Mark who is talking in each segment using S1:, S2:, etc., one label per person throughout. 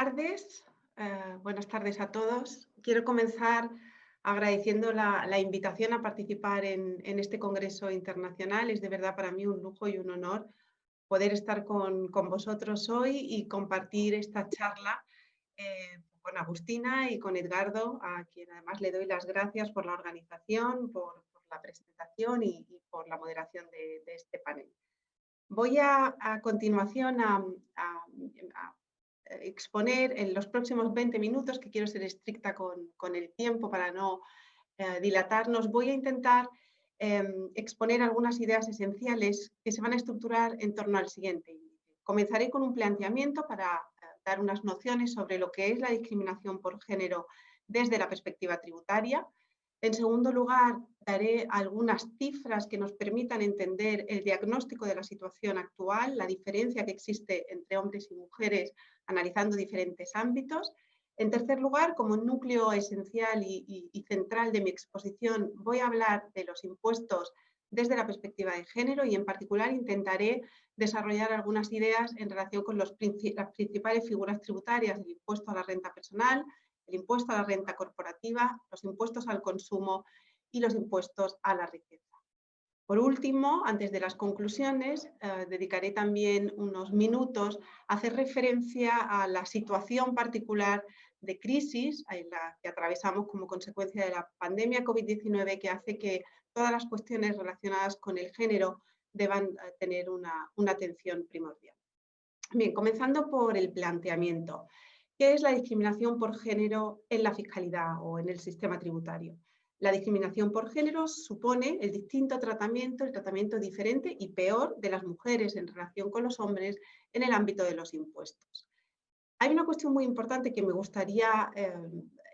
S1: tardes. Buenas tardes a todos. Quiero comenzar agradeciendo la invitación a participar en este Congreso Internacional. Es de verdad para mí un lujo y un honor poder estar con vosotros hoy y compartir esta charla con Agustina y con Edgardo, a quien además le doy las gracias por la organización, por la presentación y por la moderación de este panel. Voy a continuación a exponer en los próximos 20 minutos, que quiero ser estricta con el tiempo para no dilatarnos. Voy a intentar exponer algunas ideas esenciales que se van a estructurar en torno al siguiente índice. Comenzaré con un planteamiento para dar unas nociones sobre lo que es la discriminación por género desde la perspectiva tributaria. En segundo lugar, daré algunas cifras que nos permitan entender el diagnóstico de la situación actual, la diferencia que existe entre hombres y mujeres, analizando diferentes ámbitos. En tercer lugar, como núcleo esencial y central de mi exposición, voy a hablar de los impuestos desde la perspectiva de género y en particular intentaré desarrollar algunas ideas en relación con las principales figuras tributarias, el impuesto a la renta personal, el impuesto a la renta corporativa, los impuestos al consumo y los impuestos a la riqueza. Por último, antes de las conclusiones, dedicaré también unos minutos a hacer referencia a la situación particular de crisis en la que atravesamos como consecuencia de la pandemia COVID-19, que hace que todas las cuestiones relacionadas con el género deban tener una atención primordial. Bien, comenzando por el planteamiento. ¿Qué es la discriminación por género en la fiscalidad o en el sistema tributario? La discriminación por género supone el distinto tratamiento, el tratamiento diferente y peor de las mujeres en relación con los hombres en el ámbito de los impuestos. Hay una cuestión muy importante que me gustaría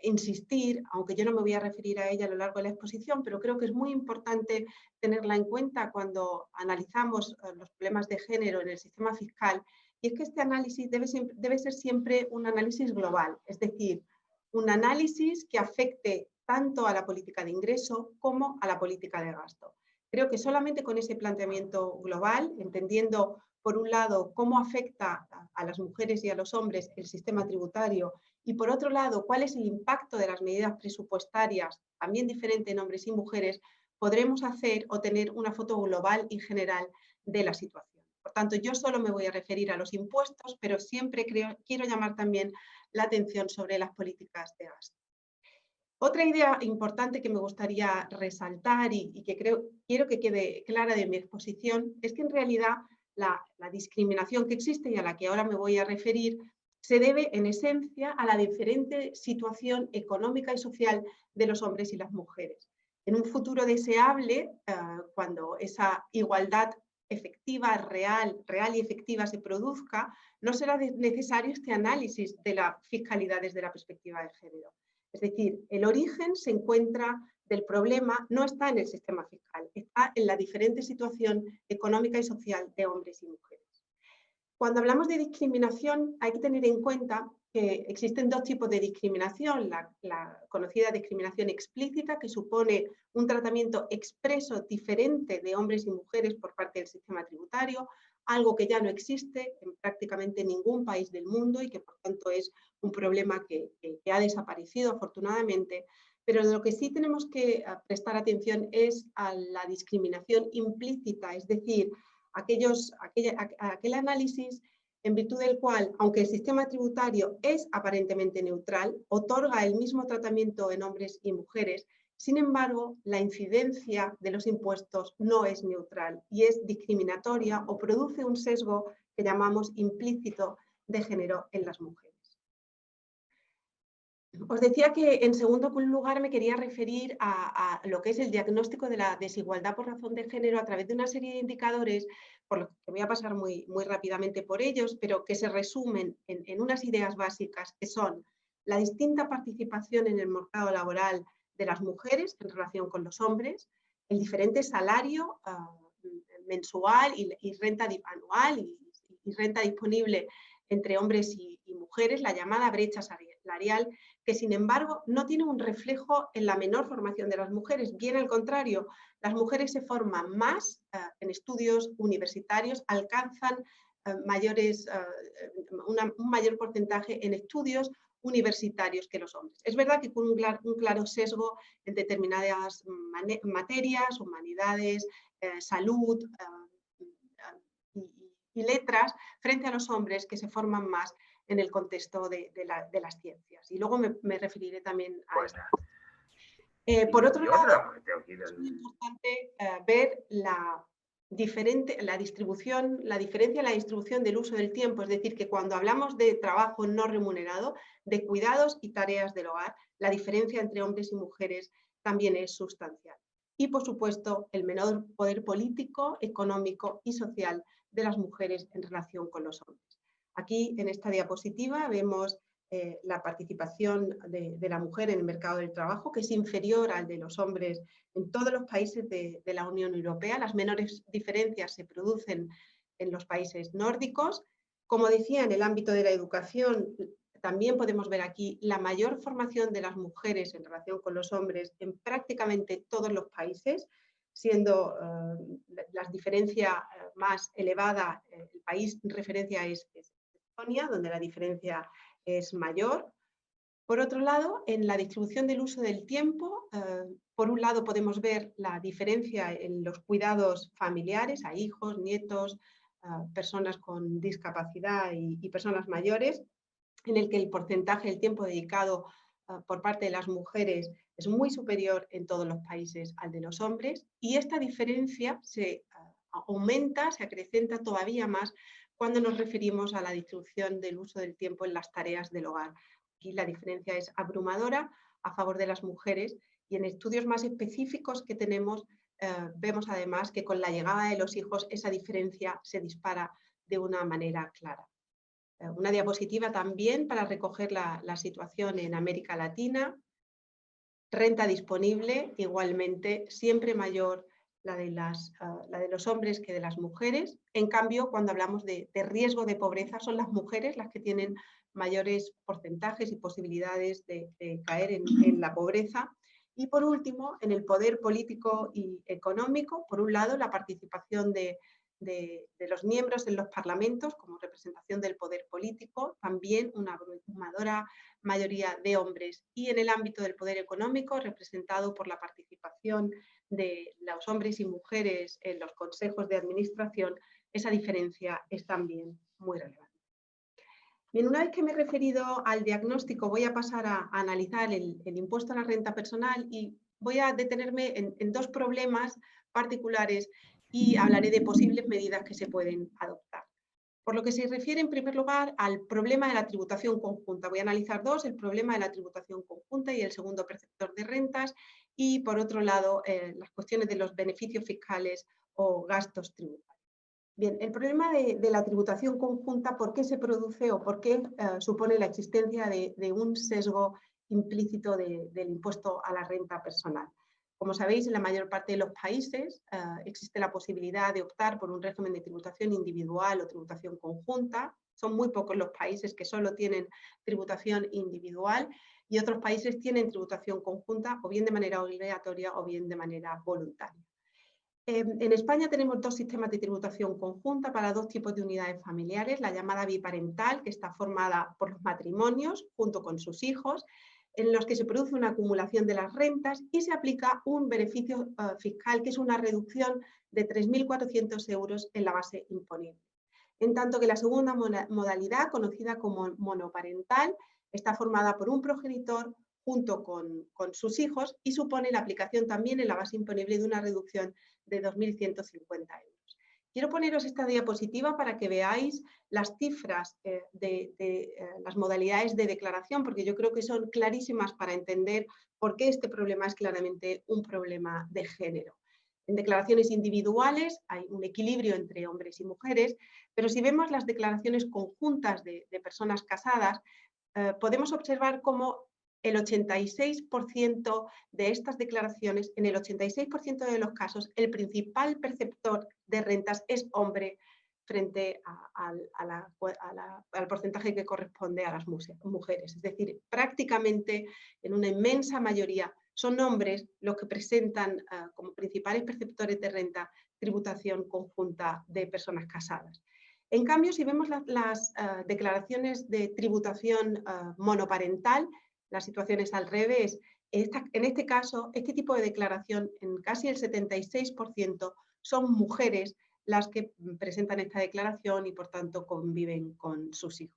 S1: insistir, aunque yo no me voy a referir a ella a lo largo de la exposición, pero creo que es muy importante tenerla en cuenta cuando analizamos los problemas de género en el sistema fiscal, y es que este análisis debe ser siempre un análisis global, es decir, un análisis que afecte tanto a la política de ingreso como a la política de gasto. Creo que solamente con ese planteamiento global, entendiendo por un lado cómo afecta a las mujeres y a los hombres el sistema tributario y por otro lado cuál es el impacto de las medidas presupuestarias, también diferente en hombres y mujeres, podremos hacer o tener una foto global y general de la situación. Por tanto, yo solo me voy a referir a los impuestos, pero siempre quiero llamar también la atención sobre las políticas de gasto. Otra idea importante que me gustaría resaltar y que quiero que quede clara de mi exposición es que en realidad la discriminación que existe y a la que ahora me voy a referir se debe en esencia a la diferente situación económica y social de los hombres y las mujeres. En un futuro deseable, cuando esa igualdad efectiva, real y efectiva se produzca, no será necesario este análisis de la fiscalidad desde la perspectiva de género. Es decir, el origen se encuentra del problema, no está en el sistema fiscal, está en la diferente situación económica y social de hombres y mujeres. Cuando hablamos de discriminación, hay que tener en cuenta que existen dos tipos de discriminación, la conocida discriminación explícita, que supone un tratamiento expreso diferente de hombres y mujeres por parte del sistema tributario, algo que ya no existe en prácticamente ningún país del mundo y que por tanto es un problema que ha desaparecido afortunadamente, pero de lo que sí tenemos que prestar atención es a la discriminación implícita, es decir, aquel análisis en virtud del cual, aunque el sistema tributario es aparentemente neutral, otorga el mismo tratamiento en hombres y mujeres, sin embargo, la incidencia de los impuestos no es neutral y es discriminatoria o produce un sesgo que llamamos implícito de género en las mujeres. Os decía que en segundo lugar me quería referir a lo que es el diagnóstico de la desigualdad por razón de género a través de una serie de indicadores, por lo que voy a pasar muy rápidamente por ellos, pero que se resumen en unas ideas básicas que son la distinta participación en el mercado laboral de las mujeres en relación con los hombres, el diferente salario mensual y renta anual y renta disponible entre hombres y mujeres, la llamada brecha salarial, que sin embargo no tiene un reflejo en la menor formación de las mujeres, bien al contrario, las mujeres se forman más en estudios universitarios, alcanzan un mayor porcentaje en estudios universitarios que los hombres. Es verdad que con un claro sesgo en determinadas materias, humanidades, salud y letras, frente a los hombres que se forman más en el contexto de las ciencias. Y luego me referiré también a esto. Por otro lado, es muy importante ver la diferencia en la distribución del uso del tiempo, es decir, que cuando hablamos de trabajo no remunerado, de cuidados y tareas del hogar, la diferencia entre hombres y mujeres también es sustancial. Y, por supuesto, el menor poder político, económico y social de las mujeres en relación con los hombres. Aquí, en esta diapositiva, vemos la participación de la mujer en el mercado del trabajo, que es inferior al de los hombres en todos los países de la Unión Europea. Las menores diferencias se producen en los países nórdicos. Como decía, en el ámbito de la educación, también podemos ver aquí la mayor formación de las mujeres en relación con los hombres en prácticamente todos los países, siendo la diferencia más elevada, el país en referencia es Estonia, donde la diferencia es mayor. Por otro lado, en la distribución del uso del tiempo, por un lado podemos ver la diferencia en los cuidados familiares a hijos, nietos, personas con discapacidad y personas mayores, en el que el porcentaje del tiempo dedicado por parte de las mujeres es muy superior en todos los países al de los hombres, y esta diferencia se aumenta, se acrecenta todavía más cuando nos referimos a la distribución del uso del tiempo en las tareas del hogar. Aquí la diferencia es abrumadora a favor de las mujeres, y en estudios más específicos que tenemos vemos además que con la llegada de los hijos esa diferencia se dispara de una manera clara. Una diapositiva también para recoger la situación en América Latina. Renta disponible, igualmente, siempre mayor la de los hombres que de las mujeres. En cambio, cuando hablamos de riesgo de pobreza, son las mujeres las que tienen mayores porcentajes y posibilidades de caer en la pobreza. Y por último, en el poder político y económico, por un lado, la participación de los miembros en los parlamentos como representación del poder político, también una abrumadora mayoría de hombres, y en el ámbito del poder económico, representado por la participación de los hombres y mujeres en los consejos de administración, esa diferencia es también muy relevante. Bien, una vez que me he referido al diagnóstico, voy a pasar a analizar el impuesto a la renta personal, y voy a detenerme en dos problemas particulares y hablaré de posibles medidas que se pueden adoptar. Por lo que se refiere, en primer lugar, al problema de la tributación conjunta. Voy a analizar dos: el problema de la tributación conjunta y el segundo perceptor de rentas, y por otro lado, las cuestiones de los beneficios fiscales o gastos tributarios. Bien, el problema de la tributación conjunta, ¿por qué se produce o por qué supone la existencia de un sesgo implícito del impuesto a la renta personal? Como sabéis, en la mayor parte de los países existe la posibilidad de optar por un régimen de tributación individual o tributación conjunta. Son muy pocos los países que solo tienen tributación individual, y otros países tienen tributación conjunta, o bien de manera obligatoria o bien de manera voluntaria. En España tenemos dos sistemas de tributación conjunta para dos tipos de unidades familiares: la llamada biparental, que está formada por los matrimonios junto con sus hijos, en los que se produce una acumulación de las rentas y se aplica un beneficio fiscal, que es una reducción de 3.400 euros en la base imponible. En tanto que la segunda modalidad, conocida como monoparental, está formada por un progenitor junto con sus hijos y supone la aplicación también en la base imponible de una reducción de 2.150 euros. Quiero poneros esta diapositiva para que veáis las cifras de las modalidades de declaración, porque yo creo que son clarísimas para entender por qué este problema es claramente un problema de género. En declaraciones individuales hay un equilibrio entre hombres y mujeres, pero si vemos las declaraciones conjuntas de personas casadas, podemos observar cómo el 86% de estas declaraciones, en el 86% de los casos, el principal perceptor de rentas es hombre frente al porcentaje que corresponde a las mujeres. Es decir, prácticamente en una inmensa mayoría son hombres los que presentan como principales perceptores de renta tributación conjunta de personas casadas. En cambio, si vemos las declaraciones de tributación monoparental, la situación es al revés. En este caso, este tipo de declaración, en casi el 76%, son mujeres las que presentan esta declaración y, por tanto, conviven con sus hijos.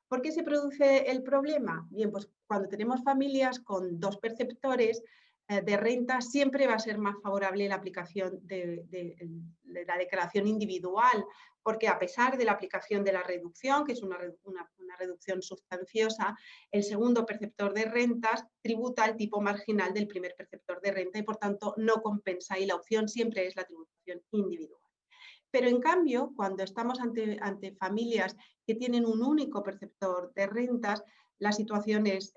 S1: ¿Por qué se produce el problema? Bien, pues cuando tenemos familias con dos perceptores de renta, siempre va a ser más favorable la aplicación de la declaración individual, porque a pesar de la aplicación de la reducción, que es una reducción sustanciosa, el segundo perceptor de rentas tributa al tipo marginal del primer perceptor de renta y, por tanto, no compensa, y la opción siempre es la tributación individual. Pero en cambio, cuando estamos ante familias que tienen un único perceptor de rentas, la situación es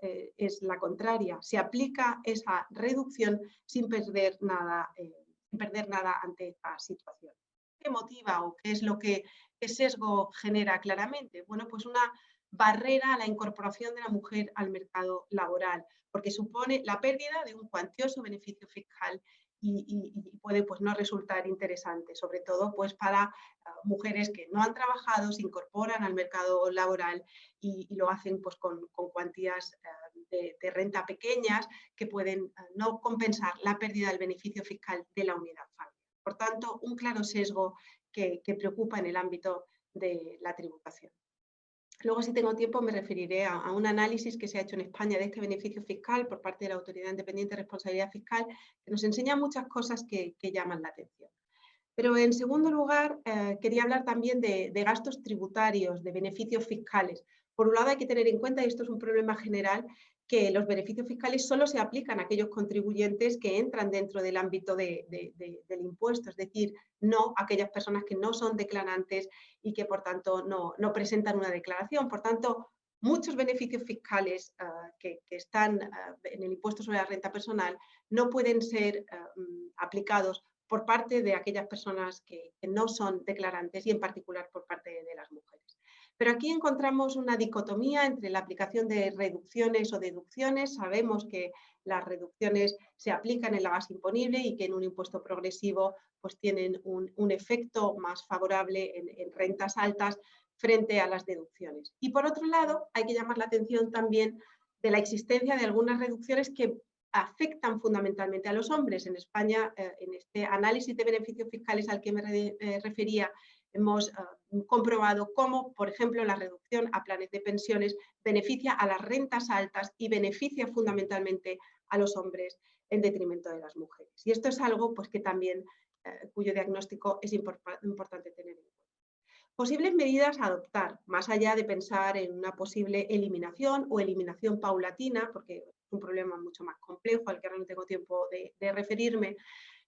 S1: la contraria. Se aplica esa reducción sin perder nada ante esta situación. ¿Qué motiva o qué es lo que qué sesgo genera claramente? Bueno, pues una barrera a la incorporación de la mujer al mercado laboral, porque supone la pérdida de un cuantioso beneficio fiscal y puede pues, no resultar interesante, sobre todo pues, para mujeres que no han trabajado, se incorporan al mercado laboral y lo hacen pues, con cuantías de renta pequeñas que pueden no compensar la pérdida del beneficio fiscal de la unidad familiar. Por tanto, un claro sesgo que preocupa en el ámbito de la tributación. Luego, si tengo tiempo, me referiré a un análisis que se ha hecho en España de este beneficio fiscal por parte de la Autoridad Independiente de Responsabilidad Fiscal, que nos enseña muchas cosas que llaman la atención. Pero, en segundo lugar, quería hablar también de gastos tributarios, de beneficios fiscales. Por un lado, hay que tener en cuenta, y esto es un problema general, que los beneficios fiscales solo se aplican a aquellos contribuyentes que entran dentro del ámbito del impuesto, es decir, no a aquellas personas que no son declarantes y que, por tanto, no presentan una declaración. Por tanto, muchos beneficios fiscales que están en el impuesto sobre la renta personal no pueden ser aplicados por parte de aquellas personas que no son declarantes y en particular por parte de las mujeres. Pero aquí encontramos una dicotomía entre la aplicación de reducciones o deducciones. Sabemos que las reducciones se aplican en la base imponible y que en un impuesto progresivo pues tienen un efecto más favorable en rentas altas frente a las deducciones. Y por otro lado, hay que llamar la atención también de la existencia de algunas reducciones que afectan fundamentalmente a los hombres. En España, en este análisis de beneficios fiscales al que me refería, hemos comprobado cómo, por ejemplo, la reducción a planes de pensiones beneficia a las rentas altas y beneficia fundamentalmente a los hombres en detrimento de las mujeres. Y esto es algo pues, que también, cuyo diagnóstico es importante tener en cuenta. Posibles medidas a adoptar, más allá de pensar en una posible eliminación o eliminación paulatina, porque es un problema mucho más complejo al que ahora no tengo tiempo de referirme,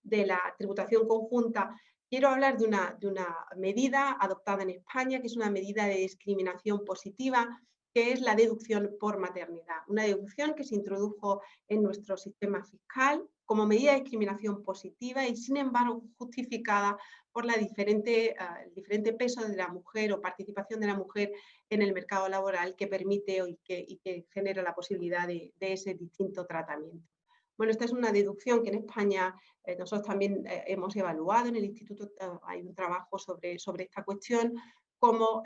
S1: de la tributación conjunta. Quiero hablar de una medida adoptada en España, que es una medida de discriminación positiva, que es la deducción por maternidad. Una deducción que se introdujo en nuestro sistema fiscal como medida de discriminación positiva y, sin embargo, justificada por el diferente peso de la mujer o participación de la mujer en el mercado laboral que permite y que genera la posibilidad de ese distinto tratamiento. Bueno, esta es una deducción que en España nosotros también hemos evaluado en el instituto, hay un trabajo sobre esta cuestión, cómo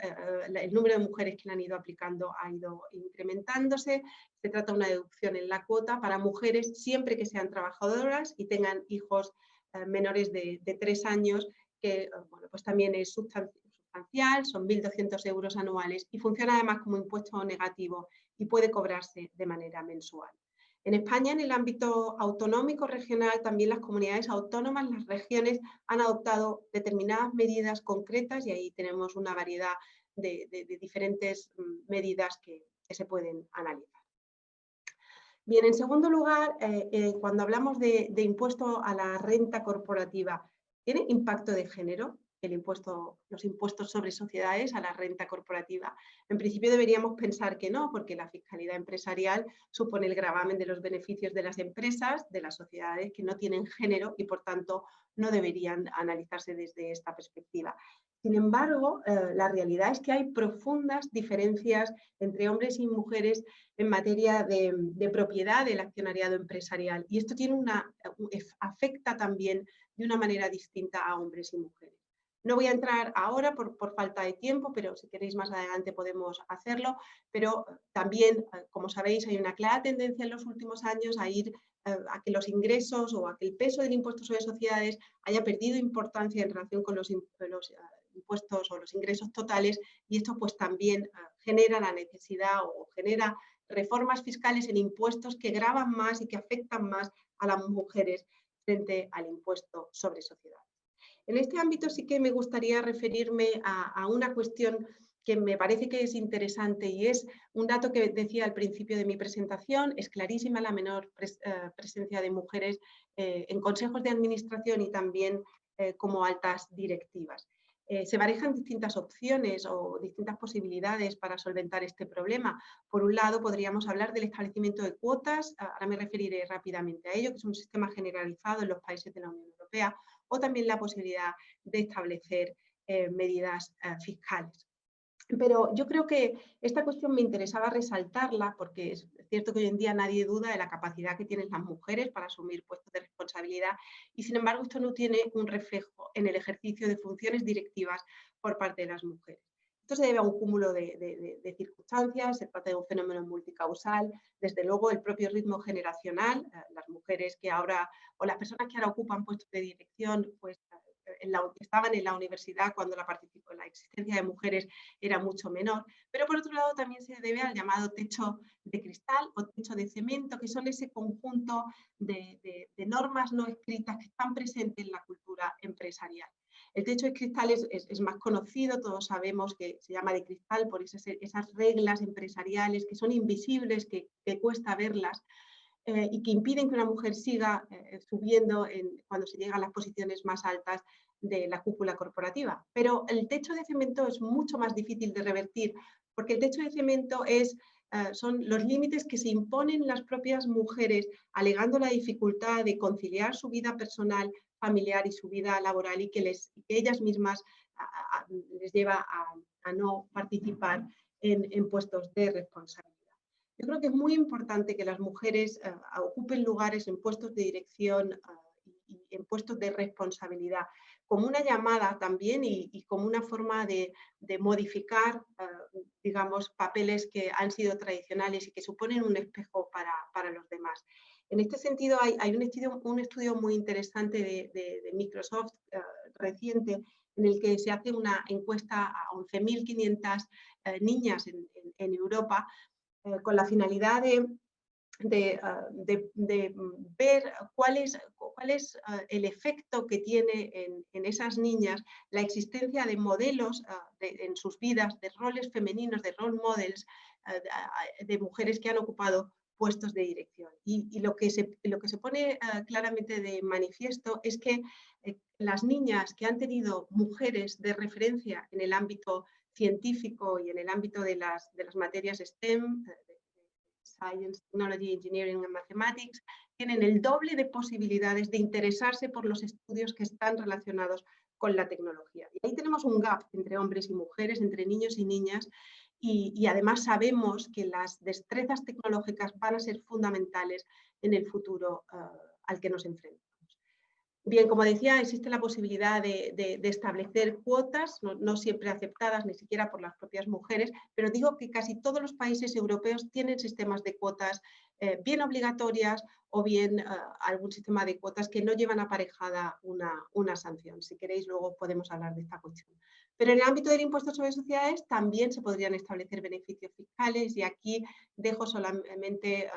S1: el número de mujeres que la han ido aplicando ha ido incrementándose. Se trata de una deducción en la cuota para mujeres siempre que sean trabajadoras y tengan hijos menores de 3 años, que bueno, pues también es sustancial, son 1.200 euros anuales y funciona además como impuesto negativo y puede cobrarse de manera mensual. En España, en el ámbito autonómico regional, también las comunidades autónomas, las regiones, han adoptado determinadas medidas concretas y ahí tenemos una variedad de diferentes medidas que se pueden analizar. Bien, en segundo lugar, cuando hablamos de impuesto a la renta corporativa, ¿tiene impacto de género los impuestos sobre sociedades a la renta corporativa? En principio deberíamos pensar que no, porque la fiscalidad empresarial supone el gravamen de los beneficios de las empresas, de las sociedades que no tienen género y, por tanto, no deberían analizarse desde esta perspectiva. Sin embargo, la realidad es que hay profundas diferencias entre hombres y mujeres en materia de propiedad del accionariado empresarial y esto afecta también de una manera distinta a hombres y mujeres. No voy a entrar ahora por falta de tiempo, pero si queréis más adelante podemos hacerlo. Pero también, como sabéis, hay una clara tendencia en los últimos años a que los ingresos o a que el peso del impuesto sobre sociedades haya perdido importancia en relación con los impuestos o los ingresos totales, y esto pues también genera la necesidad o genera reformas fiscales en impuestos que gravan más y que afectan más a las mujeres frente al impuesto sobre sociedades. En este ámbito sí que me gustaría referirme a una cuestión que me parece que es interesante, y es un dato que decía al principio de mi presentación. Es clarísima la menor presencia de mujeres en consejos de administración y también como altas directivas. Se barajan distintas opciones o distintas posibilidades para solventar este problema. Por un lado, podríamos hablar del establecimiento de cuotas, ahora me referiré rápidamente a ello, que es un sistema generalizado en los países de la Unión Europea, o también la posibilidad de establecer medidas fiscales. Pero yo creo que esta cuestión me interesaba resaltarla porque es cierto que hoy en día nadie duda de la capacidad que tienen las mujeres para asumir puestos de responsabilidad, y sin embargo esto no tiene un reflejo en el ejercicio de funciones directivas por parte de las mujeres. Esto se debe a un cúmulo de circunstancias. Se trata de un fenómeno multicausal. Desde luego el propio ritmo generacional, las mujeres que ahora, o las personas que ahora ocupan puestos de dirección, pues estaban en la universidad cuando la existencia de mujeres era mucho menor. Pero por otro lado también se debe al llamado techo de cristal o techo de cemento, que son ese conjunto de normas no escritas que están presentes en la cultura empresarial. El techo de cristal es más conocido, todos sabemos que se llama de cristal por esas reglas empresariales que son invisibles, que cuesta verlas, y que impiden que una mujer siga subiendo cuando se llega a las posiciones más altas de la cúpula corporativa. Pero el techo de cemento es mucho más difícil de revertir, porque el techo de cemento son los límites que se imponen las propias mujeres, alegando la dificultad de conciliar su vida personal, familiar y su vida laboral, y que ellas mismas les lleva a no participar en puestos de responsabilidad. Yo creo que es muy importante que las mujeres ocupen lugares en puestos de dirección y en puestos de responsabilidad, como una llamada también y como una forma de modificar, digamos, papeles que han sido tradicionales y que suponen un espejo para los demás. En este sentido, hay un estudio muy interesante de Microsoft reciente, en el que se hace una encuesta a 11.500 niñas en Europa, con la finalidad de ver cuál es el efecto que tiene en esas niñas la existencia de modelos en sus vidas, de roles femeninos, de role models, de mujeres que han ocupado puestos de dirección. Y lo que se pone claramente de manifiesto es que las niñas que han tenido mujeres de referencia en el ámbito científico y en el ámbito de las materias STEM, Science, Technology, Engineering and Mathematics, tienen el doble de posibilidades de interesarse por los estudios que están relacionados con la tecnología. Y ahí tenemos un gap entre hombres y mujeres, entre niños y niñas, y además sabemos que las destrezas tecnológicas van a ser fundamentales en el futuro al que nos enfrentamos. Bien, como decía, existe la posibilidad de establecer cuotas, no siempre aceptadas ni siquiera por las propias mujeres, pero digo que casi todos los países europeos tienen sistemas de cuotas bien obligatorias, o bien algún sistema de cuotas que no llevan aparejada una sanción. Si queréis, luego podemos hablar de esta cuestión. Pero en el ámbito del impuesto sobre sociedades también se podrían establecer beneficios fiscales, y aquí dejo solamente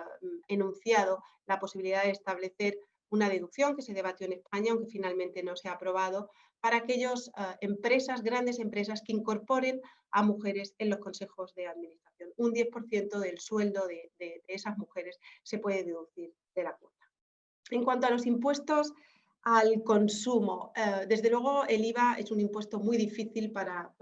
S1: enunciado la posibilidad de establecer una deducción que se debatió en España, aunque finalmente no se ha aprobado, para aquellas grandes empresas que incorporen a mujeres en los consejos de administración. Un 10% del sueldo de esas mujeres se puede deducir de la cuota. En cuanto a los impuestos al consumo, desde luego el IVA es un impuesto muy difícil para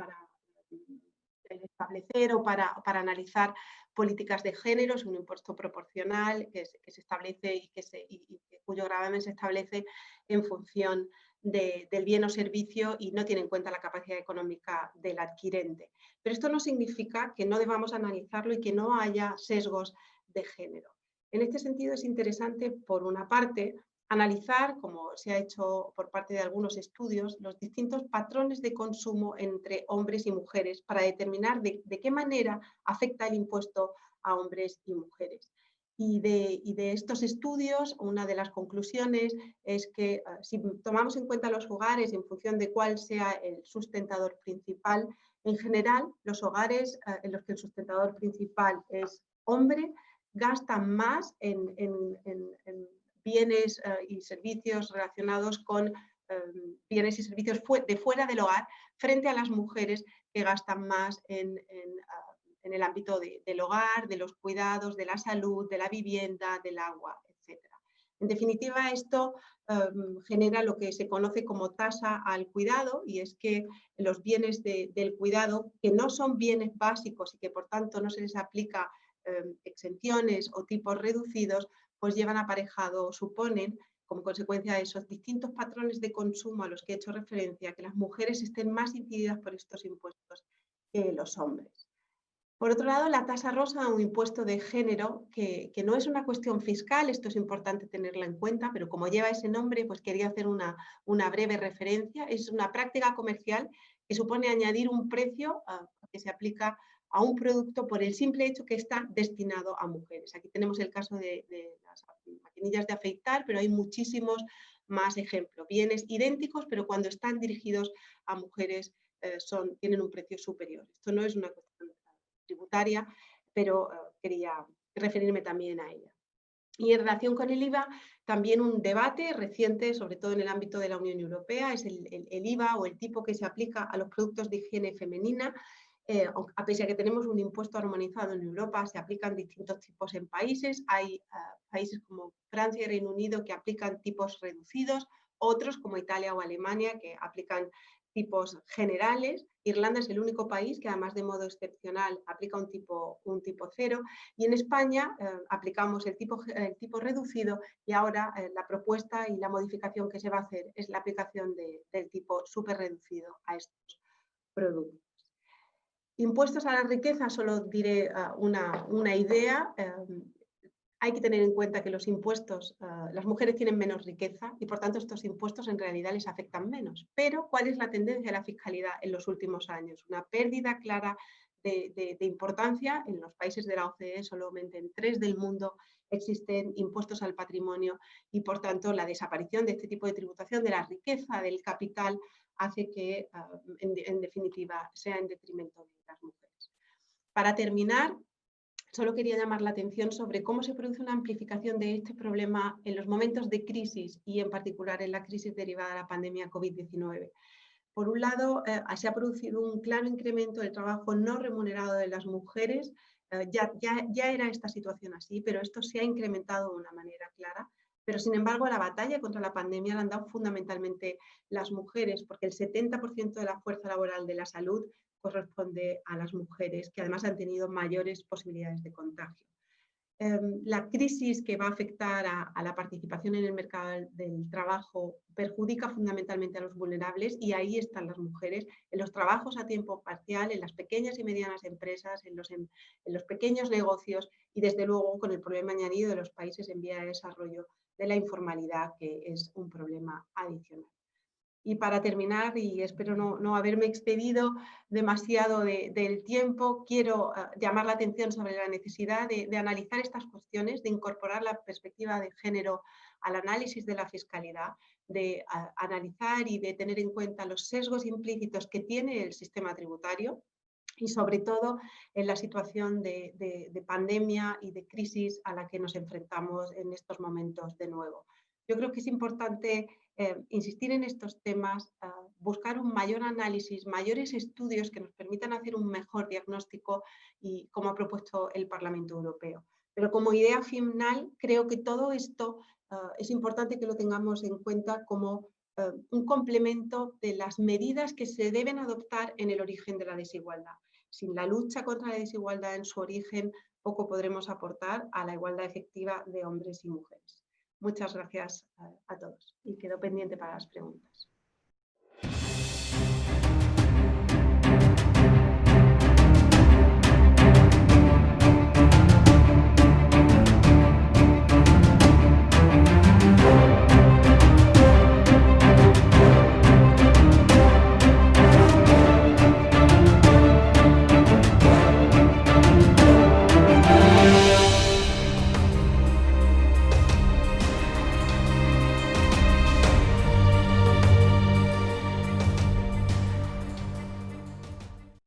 S1: establecer o para analizar políticas de género. Es un impuesto proporcional que se establece y cuyo gravamen se establece en función del bien o servicio y no tiene en cuenta la capacidad económica del adquirente. Pero esto no significa que no debamos analizarlo y que no haya sesgos de género. En este sentido es interesante, por una parte, analizar, como se ha hecho por parte de algunos estudios, los distintos patrones de consumo entre hombres y mujeres para determinar de qué manera afecta el impuesto a hombres y mujeres. Y de estos estudios, una de las conclusiones es que si tomamos en cuenta los hogares en función de cuál sea el sustentador principal, en general, los hogares en los que el sustentador principal es hombre gastan más en bienes y servicios relacionados con bienes y servicios de fuera del hogar frente a las mujeres que gastan más en el ámbito del hogar, de los cuidados, de la salud, de la vivienda, del agua, etc. En definitiva, esto genera lo que se conoce como tasa al cuidado, y es que los bienes del cuidado, que no son bienes básicos y que por tanto no se les aplica exenciones o tipos reducidos, pues llevan aparejado o suponen, como consecuencia de esos distintos patrones de consumo a los que he hecho referencia, que las mujeres estén más incididas por estos impuestos que los hombres. Por otro lado, la tasa rosa, un impuesto de género que no es una cuestión fiscal, esto es importante tenerla en cuenta, pero como lleva ese nombre, pues quería hacer una breve referencia. Es una práctica comercial que supone añadir un precio que se aplica a un producto por el simple hecho que está destinado a mujeres. Aquí tenemos el caso de las maquinillas de afeitar, pero hay muchísimos más ejemplos. Bienes idénticos, pero cuando están dirigidos a mujeres tienen un precio superior. Esto no es una cuestión tributaria, pero quería referirme también a ella. Y en relación con el IVA, también un debate reciente, sobre todo en el ámbito de la Unión Europea, es el IVA o el tipo que se aplica a los productos de higiene femenina. A pesar de que tenemos un impuesto armonizado en Europa, se aplican distintos tipos en países. Hay países como Francia y Reino Unido que aplican tipos reducidos, otros como Italia o Alemania que aplican tipos generales. Irlanda es el único país que, además de modo excepcional, aplica un tipo cero, y en España aplicamos el tipo reducido, y ahora la propuesta y la modificación que se va a hacer es la aplicación del tipo súper reducido a estos productos. Impuestos a la riqueza, solo diré una idea. Hay que tener en cuenta que los impuestos, las mujeres tienen menos riqueza y por tanto estos impuestos en realidad les afectan menos. Pero ¿cuál es la tendencia de la fiscalidad en los últimos años? Una pérdida clara de importancia. En los países de la OCDE, solamente en 3 del mundo existen impuestos al patrimonio, y por tanto la desaparición de este tipo de tributación de la riqueza, del capital, hace que en definitiva sea en detrimento de las mujeres. Para terminar, solo quería llamar la atención sobre cómo se produce una amplificación de este problema en los momentos de crisis, y en particular en la crisis derivada de la pandemia COVID-19. Por un lado, se ha producido un claro incremento del trabajo no remunerado de las mujeres. Ya era esta situación así, pero esto se ha incrementado de una manera clara. Pero, sin embargo, la batalla contra la pandemia la han dado fundamentalmente las mujeres, porque el 70% de la fuerza laboral de la salud corresponde a las mujeres, que además han tenido mayores posibilidades de contagio. La crisis que va a afectar a la participación en el mercado del trabajo perjudica fundamentalmente a los vulnerables, y ahí están las mujeres, en los trabajos a tiempo parcial, en las pequeñas y medianas empresas, en los pequeños negocios, y desde luego con el problema añadido de los países en vía de desarrollo de la informalidad, que es un problema adicional. Y para terminar, y espero no haberme excedido demasiado del tiempo, quiero llamar la atención sobre la necesidad de analizar estas cuestiones, de incorporar la perspectiva de género al análisis de la fiscalidad, de analizar y de tener en cuenta los sesgos implícitos que tiene el sistema tributario, y sobre todo en la situación de pandemia y de crisis a la que nos enfrentamos en estos momentos de nuevo. Yo creo que es importante insistir en estos temas, buscar un mayor análisis, mayores estudios que nos permitan hacer un mejor diagnóstico, y como ha propuesto el Parlamento Europeo. Pero como idea final, creo que todo esto es importante que lo tengamos en cuenta como un complemento de las medidas que se deben adoptar en el origen de la desigualdad. Sin la lucha contra la desigualdad en su origen, poco podremos aportar a la igualdad efectiva de hombres y mujeres. Muchas gracias a todos, y quedo pendiente para las preguntas.